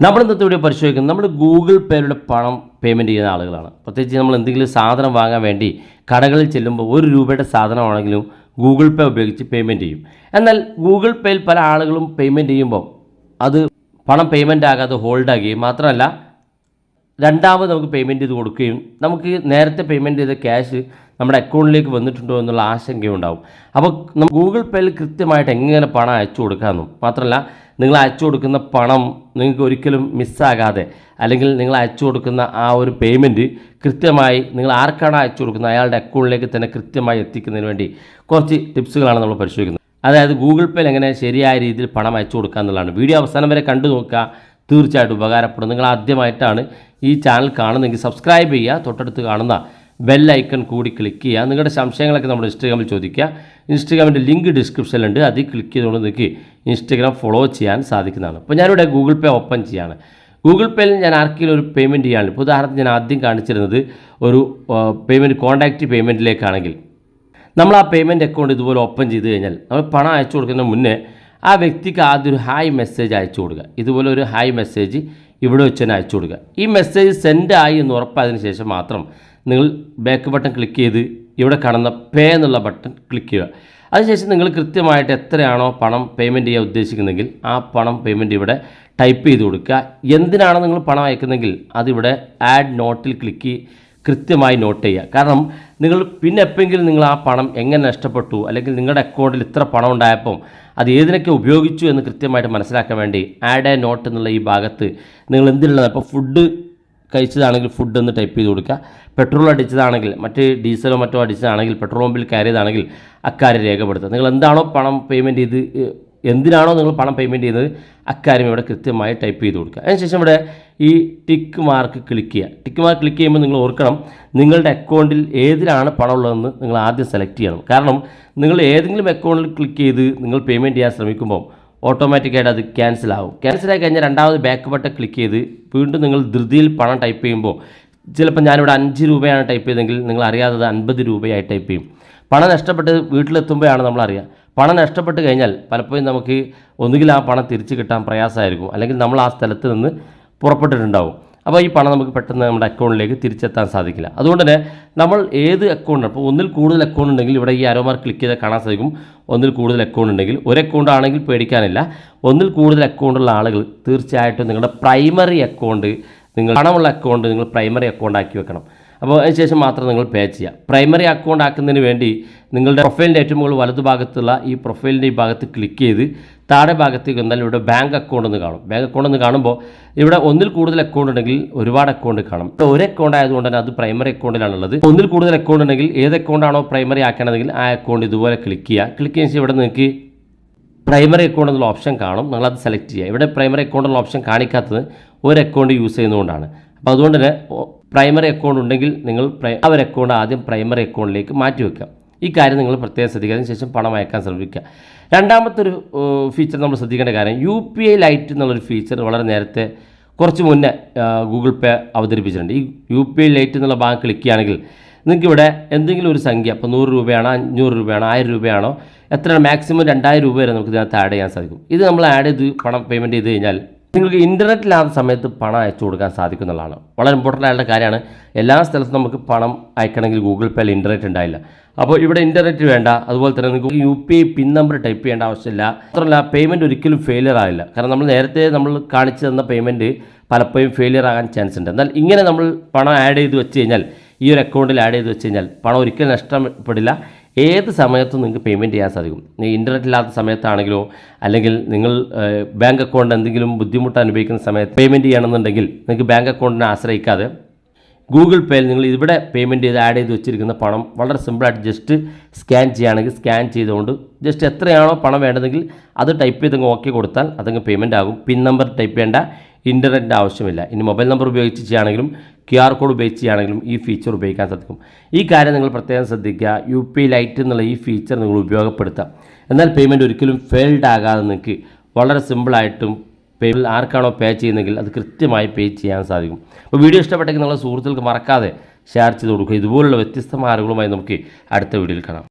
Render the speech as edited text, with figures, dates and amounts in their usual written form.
നമ്മൾ ഇന്നത്തെ വീഡിയോ പരിശോധിക്കുന്നത് നമ്മൾ ഗൂഗിൾ പേയിലൂടെ പണം പേയ്മെൻറ്റ് ചെയ്യുന്ന ആളുകളാണ്. പ്രത്യേകിച്ച് നമ്മൾ എന്തെങ്കിലും സാധനം വാങ്ങാൻ വേണ്ടി കടകളിൽ ചെല്ലുമ്പോൾ 1 രൂപയുടെ സാധനമാണെങ്കിലും ഗൂഗിൾ പേ ഉപയോഗിച്ച് പേയ്മെൻറ്റ് ചെയ്യും. എന്നാൽ ഗൂഗിൾ പേയിൽ പല ആളുകളും പേയ്മെൻറ്റ് ചെയ്യുമ്പോൾ അത് പണം പേയ്മെൻ്റ് ആകാതെ ഹോൾഡാകുകയും മാത്രമല്ല രണ്ടാമത് നമുക്ക് പേയ്മെൻറ്റ് ചെയ്ത് കൊടുക്കുകയും നമുക്ക് നേരത്തെ പേയ്മെൻറ്റ് ചെയ്ത ക്യാഷ് നമ്മുടെ അക്കൗണ്ടിലേക്ക് വന്നിട്ടുണ്ടോ എന്നുള്ള ആശങ്കയുണ്ടാവും. അപ്പോൾ ഗൂഗിൾ പേയിൽ കൃത്യമായിട്ട് എങ്ങനെ പണം അയച്ചു കൊടുക്കാമെന്നും മാത്രമല്ല നിങ്ങൾ അയച്ചു കൊടുക്കുന്ന പണം നിങ്ങൾക്ക് ഒരിക്കലും മിസ്സാകാതെ അല്ലെങ്കിൽ നിങ്ങൾ അയച്ചു കൊടുക്കുന്ന ആ ഒരു പേയ്മെൻറ്റ് കൃത്യമായി നിങ്ങൾ ആർക്കാണ് അയച്ചു കൊടുക്കുന്നത് അയാളുടെ അക്കൗണ്ടിലേക്ക് തന്നെ കൃത്യമായി എത്തിക്കുന്നതിന് വേണ്ടി കുറച്ച് ടിപ്സുകളാണ് നമ്മൾ പരിശോധിക്കുന്നത്. അതായത് ഗൂഗിൾ പേയിൽ എങ്ങനെ ശരിയായ രീതിയിൽ പണം അയച്ചു കൊടുക്കുക എന്നുള്ളതാണ്. വീഡിയോ അവസാനം വരെ കണ്ടു നോക്കുക, തീർച്ചയായിട്ടും ഉപകാരപ്പെടും. നിങ്ങൾ ആദ്യമായിട്ടാണ് ഈ ചാനൽ കാണുന്നതെങ്കിൽ സബ്സ്ക്രൈബ് ചെയ്യുക, തൊട്ടടുത്ത് കാണുന്ന ബെൽ ഐക്കൺ കൂടി ക്ലിക്ക് ചെയ്യുക. നിങ്ങളുടെ സംശയങ്ങളൊക്കെ നമ്മുടെ ഇൻസ്റ്റാഗ്രാമിൽ ചോദിക്കുക. ഇൻസ്റ്റാഗ്രാമിൻ്റെ ലിങ്ക് ഡിസ്ക്രിപ്ഷനിലുണ്ട്, അതിൽ ക്ലിക്ക് ചെയ്തുകൊണ്ട് നിങ്ങൾക്ക് ഇൻസ്റ്റാഗ്രാം ഫോളോ ചെയ്യാൻ സാധിക്കുന്നതാണ്. അപ്പോൾ ഞാനിവിടെ ഗൂഗിൾ പേ ഓപ്പൺ ചെയ്യാണ്. ഗൂഗിൾ പേയിൽ ഞാൻ ആർക്കെങ്കിലും ഒരു പേയ്മെൻറ്റ് ചെയ്യാനുണ്ട്. ഇപ്പോൾ ഉദാഹരണത്തിന് ഞാൻ ആദ്യം കാണിച്ചിരുന്നത് ഒരു പേയ്മെൻറ്റ് കോൺടാക്റ്റ് പേയ്മെൻറ്റിലേക്കാണെങ്കിൽ നമ്മൾ ആ പേയ്മെൻറ്റ് അക്കൗണ്ട് ഇതുപോലെ ഓപ്പൺ ചെയ്ത് കഴിഞ്ഞാൽ നമ്മൾ പണം അയച്ചു കൊടുക്കുന്നതിന് മുന്നേ ആ വ്യക്തിക്ക് ആദ്യം ഒരു ഹായ് മെസ്സേജ് അയച്ചു കൊടുക്കുക. ഇതുപോലെ ഒരു ഹായ് മെസ്സേജ് ഇവിടെ വെച്ച് തന്നെ അയച്ചു കൊടുക്കുക. ഈ മെസ്സേജ് സെൻഡ് ആയി എന്ന് ഉറപ്പായതിനു ശേഷം മാത്രം നിങ്ങൾ ബാക്ക് ബട്ടൺ ക്ലിക്ക് ചെയ്ത് ഇവിടെ കാണുന്ന പേ എന്നുള്ള ബട്ടൺ ക്ലിക്ക് ചെയ്യുക. അതിനുശേഷം നിങ്ങൾ കൃത്യമായിട്ട് എത്രയാണോ പണം പേയ്മെൻറ്റ് ചെയ്യാൻ ഉദ്ദേശിക്കുന്നതെങ്കിൽ ആ പണം പേയ്മെൻറ്റ് ഇവിടെ ടൈപ്പ് ചെയ്ത് കൊടുക്കുക. എന്തിനാണ് നിങ്ങൾ പണം അയക്കുന്നതെങ്കിൽ അതിവിടെ ആഡ് നോട്ടിൽ ക്ലിക്ക് കൃത്യമായി നോട്ട് ചെയ്യുക. കാരണം നിങ്ങൾ പിന്നെ എപ്പോഴെങ്കിലും നിങ്ങൾ ആ പണം എങ്ങനെ നഷ്ടപ്പെട്ടു അല്ലെങ്കിൽ നിങ്ങളുടെ അക്കൗണ്ടിൽ ഇത്ര പണം ഉണ്ടായപ്പം അത് ഏതിനൊക്കെ ഉപയോഗിച്ചു എന്ന് കൃത്യമായിട്ട് മനസ്സിലാക്കാൻ വേണ്ടി ആഡ് എ നോട്ട് എന്നുള്ള ഈ ഭാഗത്ത് നിങ്ങൾ എന്തിനുള്ളത് ഇപ്പോൾ ഫുഡ് കഴിച്ചതാണെങ്കിൽ ഫുഡ് എന്ന് ടൈപ്പ് ചെയ്ത് കൊടുക്കുക. പെട്രോൾ അടിച്ചതാണെങ്കിൽ മറ്റ് ഡീസലോ മറ്റോ അടിച്ചതാണെങ്കിൽ പെട്രോൾ പമ്പിൽ കയറിയതാണെങ്കിൽ അക്കാര്യം രേഖപ്പെടുത്തുക. നിങ്ങൾ എന്താണോ പണം പേയ്മെൻറ്റ് ചെയ്ത് എന്തിനാണോ നിങ്ങൾ പണം പേയ്മെൻറ്റ് ചെയ്യുന്നത് അക്കാര്യം ഇവിടെ കൃത്യമായി ടൈപ്പ് ചെയ്ത് കൊടുക്കുക. അതിനുശേഷം ഇവിടെ ഈ ടിക്ക് മാർക്ക് ക്ലിക്ക് ചെയ്യുക. ടിക്ക് മാർക്ക് ക്ലിക്ക് ചെയ്യുമ്പോൾ നിങ്ങൾ ഓർക്കണം നിങ്ങളുടെ അക്കൗണ്ടിൽ ഏതിലാണ് പണം ഉള്ളതെന്ന് നിങ്ങൾ ആദ്യം സെലക്ട് ചെയ്യണം. കാരണം നിങ്ങൾ ഏതെങ്കിലും അക്കൗണ്ടിൽ ക്ലിക്ക് ചെയ്ത് നിങ്ങൾ പേയ്മെൻറ്റ് ചെയ്യാൻ ശ്രമിക്കുമ്പോൾ ഓട്ടോമാറ്റിക്കായിട്ട് അത് ക്യാൻസലാകും. ക്യാൻസലായി കഴിഞ്ഞാൽ രണ്ടാമത് ബാക്ക് ബട്ടൺ ക്ലിക്ക് ചെയ്ത് വീണ്ടും നിങ്ങൾ ധൃതിയിൽ പണം ടൈപ്പ് ചെയ്യുമ്പോൾ ചിലപ്പോൾ ഞാനിവിടെ 5 രൂപയാണ് ടൈപ്പ് ചെയ്തെങ്കിൽ നിങ്ങൾ അറിയാതെ 50 രൂപയായി ടൈപ്പ് ചെയ്യും. പണം നഷ്ടപ്പെട്ട് വീട്ടിലെത്തുമ്പോഴാണ് നമ്മളറിയുക. പണം നഷ്ടപ്പെട്ട് കഴിഞ്ഞാൽ പലപ്പോഴും നമുക്ക് ഒന്നുകിൽ ആ പണം തിരിച്ച് കിട്ടാൻ പ്രയാസമായിരിക്കും, അല്ലെങ്കിൽ നമ്മൾ ആ സ്ഥലത്ത് നിന്ന് പുറപ്പെട്ടിട്ടുണ്ടാവും. അപ്പോൾ ഈ പണം നമുക്ക് പെട്ടെന്ന് നമ്മുടെ അക്കൗണ്ടിലേക്ക് തിരിച്ചെത്താൻ സാധിക്കില്ല. അതുകൊണ്ട് തന്നെ നമ്മൾ ഏത് അക്കൗണ്ട് ഇപ്പോൾ ഒന്നിൽ കൂടുതൽ അക്കൗണ്ട് ഉണ്ടെങ്കിൽ ഇവിടെ ഈ ആരോ മാർക്ക് ക്ലിക്ക് ചെയ്താൽ കാണാൻ സാധിക്കും. ഒന്നിൽ കൂടുതൽ അക്കൗണ്ട് ഉണ്ടെങ്കിൽ ഒരു അക്കൗണ്ട് ആണെങ്കിൽ പേടിക്കാനില്ല. ഒന്നിൽ കൂടുതൽ അക്കൗണ്ടുള്ള ആളുകൾ തീർച്ചയായിട്ടും നിങ്ങളുടെ പ്രൈമറി അക്കൗണ്ട് നിങ്ങൾ പണമുള്ള അക്കൗണ്ട് നിങ്ങൾ പ്രൈമറി അക്കൗണ്ട് ആക്കി വെക്കണം. അപ്പോൾ അതിനുശേഷം മാത്രം നിങ്ങൾ പേ ചെയ്യുക. പ്രൈമറി അക്കൗണ്ട് ആക്കുന്നതിന് വേണ്ടി നിങ്ങളുടെ പ്രൊഫൈലിൻ്റെ ഏറ്റവും മുകളിൽ വലതുഭാഗത്തുള്ള ഈ പ്രൊഫൈലിൻ്റെ ഈ ഭാഗത്ത് ക്ലിക്ക് ചെയ്ത് താഴെ ഭാഗത്തേക്ക് വന്നാൽ ഇവിടെ ബാങ്ക് അക്കൗണ്ട് എന്ന് കാണും. ബാങ്ക് അക്കൗണ്ട് എന്ന് കാണുമ്പോൾ ഇവിടെ ഒന്നിൽ കൂടുതൽ അക്കൗണ്ട് ഉണ്ടെങ്കിൽ ഒരുപാട് അക്കൗണ്ട് കാണും. ഇപ്പോൾ ഒരു അക്കൗണ്ട് ആയതുകൊണ്ട് തന്നെ അത് പ്രൈമറി അക്കൗണ്ടിലാണുള്ളത്. ഒന്നിൽ കൂടുതൽ അക്കൗണ്ട് ഉണ്ടെങ്കിൽ ഏത് അക്കൗണ്ടാണോ പ്രൈമറി ആക്കണമെങ്കിൽ ആ അക്കൗണ്ട് ഇതുപോലെ ക്ലിക്ക് ചെയ്യുക. ക്ലിക്ക് ചെയ്യുന്ന ശേഷം ഇവിടെ നിങ്ങൾക്ക് പ്രൈമറി അക്കൗണ്ട് എന്നുള്ള ഓപ്ഷൻ കാണും. നിങ്ങളത് സെലക്ട് ചെയ്യുക. ഇവിടെ പ്രൈമറി അക്കൗണ്ട് എന്നുള്ള ഓപ്ഷൻ കാണിക്കാത്തത് ഒരു അക്കൗണ്ട് യൂസ് ചെയ്യുന്നതുകൊണ്ടാണ്. അപ്പോൾ അതുകൊണ്ട് തന്നെ പ്രൈമറി അക്കൗണ്ട് ഉണ്ടെങ്കിൽ നിങ്ങൾ ആ ഒരു അക്കൗണ്ട് ആദ്യം പ്രൈമറി അക്കൗണ്ടിലേക്ക് മാറ്റി വയ്ക്കുക. ഈ കാര്യം നിങ്ങൾ പ്രത്യേകം ശ്രദ്ധിക്കുക. അതിനുശേഷം പണം അയക്കാൻ ശ്രമിക്കുക. രണ്ടാമത്തെ ഒരു ഫീച്ചർ നമ്മൾ ശ്രദ്ധിക്കേണ്ട കാര്യം UPI ലൈറ്റ് എന്നുള്ളൊരു ഫീച്ചർ വളരെ നേരത്തെ കുറച്ച് മുന്നേ ഗൂഗിൾ പേ അവതരിപ്പിച്ചിട്ടുണ്ട്. ഈ UPI ലൈറ്റ് എന്നുള്ള ഭാഗം ക്ലിക്ക് ചെയ്യുകയാണെങ്കിൽ നിങ്ങൾക്കിവിടെ എന്തെങ്കിലും ഒരു സംഖ്യ ഇപ്പോൾ 100 രൂപയാണോ 500 രൂപയാണോ 1000 രൂപയാണോ എത്രയാണ് മാക്സിമം 2000 രൂപ വരെ നമുക്ക് ഇതിനകത്ത് ആഡ് ചെയ്യാൻ സാധിക്കും. ഇത് നമ്മൾ ആഡ് ചെയ്ത് പണം പേയ്മെൻറ്റ് ചെയ്ത് കഴിഞ്ഞാൽ നിങ്ങൾക്ക് ഇൻ്റർനെറ്റിലാത്ത സമയത്ത് പണം അയച്ചു കൊടുക്കാൻ സാധിക്കുന്നതാണ്. വളരെ ഇമ്പോർട്ടൻ്റ് ആയിട്ടുള്ള കാര്യമാണ്. എല്ലാ സ്ഥലത്തും നമുക്ക് പണം അയക്കണമെങ്കിൽ ഗൂഗിൾ പേയിൽ ഇൻ്റർനെറ്റ് ഉണ്ടായില്ല. അപ്പോൾ ഇവിടെ ഇൻ്റർനെറ്റ് വേണ്ട. അതുപോലെ തന്നെ നിങ്ങൾക്ക് UPI പിൻ നമ്പർ ടൈപ്പ് ചെയ്യേണ്ട ആവശ്യമില്ല. മാത്രമല്ല പേയ്മെൻറ്റ് ഒരിക്കലും ഫെയിലിയർ ആവില്ല. കാരണം നമ്മൾ കാണിച്ചു തന്ന പേയ്മെൻറ്റ് പലപ്പോഴും ഫെയിലിയർ ആകാൻ ചാൻസ് ഉണ്ട്. എന്നാൽ ഇങ്ങനെ നമ്മൾ പണം ആഡ് ചെയ്ത് വെച്ച് കഴിഞ്ഞാൽ ഈ ഒരു അക്കൗണ്ടിൽ ആഡ് ചെയ്ത് വെച്ച് കഴിഞ്ഞാൽ പണം ഒരിക്കലും നഷ്ടപ്പെടില്ല. ഏത് സമയത്തും നിങ്ങൾക്ക് പേയ്മെൻറ്റ് ചെയ്യാൻ സാധിക്കും. ഇൻ്റർനെറ്റ് ഇല്ലാത്ത സമയത്താണെങ്കിലോ അല്ലെങ്കിൽ നിങ്ങൾ ബാങ്ക് അക്കൗണ്ട് എന്തെങ്കിലും ബുദ്ധിമുട്ട് അനുഭവിക്കുന്ന സമയത്ത് പേയ്മെൻറ്റ് ചെയ്യണമെന്നുണ്ടെങ്കിൽ നിങ്ങൾക്ക് ബാങ്ക് അക്കൗണ്ടിനെ ആശ്രയിക്കാതെ ഗൂഗിൾ പേയിൽ നിങ്ങൾ ഇവിടെ പേയ്മെൻറ്റ് ചെയ്ത് ആഡ് ചെയ്ത് വെച്ചിരിക്കുന്ന പണം വളരെ സിമ്പിളായിട്ട് ജസ്റ്റ് സ്കാൻ ചെയ്യുകയാണെങ്കിൽ സ്കാൻ ചെയ്തുകൊണ്ട് ജസ്റ്റ് എത്രയാണോ പണം വേണ്ടതെങ്കിൽ അത് ടൈപ്പ് ചെയ്തങ്ങ് ഓക്കെ കൊടുത്താൽ അതങ്ങ് പേയ്മെൻറ്റ് ആകും. പിൻ നമ്പർ ടൈപ്പ് ചെയ്യേണ്ട, ഇൻ്റർനെറ്റിൻ്റെ ആവശ്യമില്ല. ഇനി മൊബൈൽ നമ്പർ ഉപയോഗിച്ച് ചെയ്യുകയാണെങ്കിലും QR കോഡ് ഉപയോഗിച്ച് ചെയ്യുകയാണെങ്കിലും ഈ ഫീച്ചർ ഉപയോഗിക്കാൻ സാധിക്കും. ഈ കാര്യം നിങ്ങൾ പ്രത്യേകം ശ്രദ്ധിക്കുക. UPI ലൈറ്റ് എന്നുള്ള ഈ ഫീച്ചർ നിങ്ങൾ ഉപയോഗപ്പെടുത്താം. എന്നാൽ പേയ്മെൻറ്റ് ഒരിക്കലും ഫെയിൽഡ് ആകാതെ നിങ്ങൾക്ക് വളരെ സിമ്പിളായിട്ടും ആർക്കാണോ പേ ചെയ്യുന്നതെങ്കിൽ അത് കൃത്യമായി പേ ചെയ്യാൻ സാധിക്കും. അപ്പോൾ വീഡിയോ ഇഷ്ടപ്പെട്ടെങ്കിൽ നിങ്ങളുടെ സുഹൃത്തുക്കൾക്ക് മറക്കാതെ ഷെയർ ചെയ്ത് കൊടുക്കുക. ഇതുപോലുള്ള വ്യത്യസ്ത മാർഗങ്ങളുമായി നമുക്ക് അടുത്ത വീഡിയോയിൽ കാണാം.